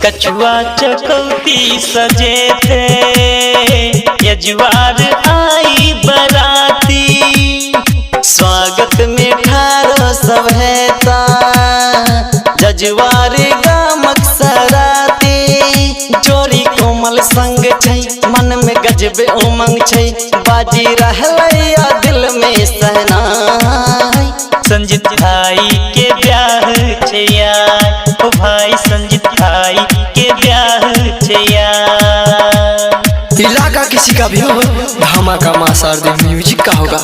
कछुआ चकौती सजे थे यजवार आई बराती, स्वागत में ठारो सब है ता जजवार गामक सराती। जोरी कोमल संग छै मन में गजबे उमंग छै, बाजी रहलैया दिल में सहनाई। संजीत भाई के ब्याह छै यार, ओ भाई संजीत भाई के ब्याह छै यार। इलाका किसी का भी हो, धमाका मां शारदे म्यूजिक का होगा।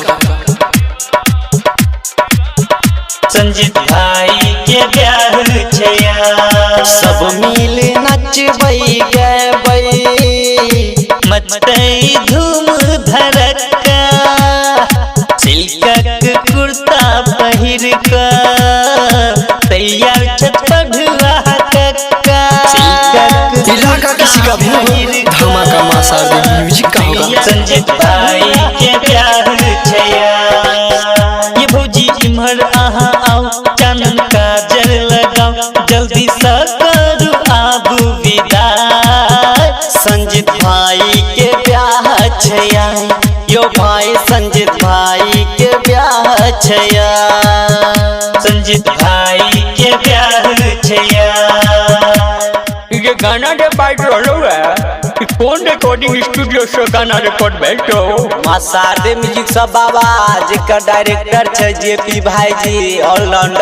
संजीत भाई के ब्याह छै यार, सब मिल नचबै गबै मचतै धूम धड़का, सिल्कक कुर्ता पहिर कर तैयार छत पढ़ुआ कक्का। इलाका किसी का भी हो, धमाका मां शारदे म्यूजिक का होगा। संजीत भाई के ब्याह छै यार, ये भौजी इम्हर अहाँ आओ, चानन काजल लगाओ, जल्दी सा करू आबू विदाई। संजीत भाई के ब्याह छै यार, यो भाई संजीत भाई के ब्याह छै यार। संजीत भाई के ब्याह छै यार। ये गाना जे बाइट रहलो है, कौन रिकॉर्डिंग स्टूडियो से गाना रिकॉर्ड भेजो? मां शारदे म्यूजिक सब बाबा, जेकर डायरेक्टर छै जेपी भाई जी ऑलराउंडर।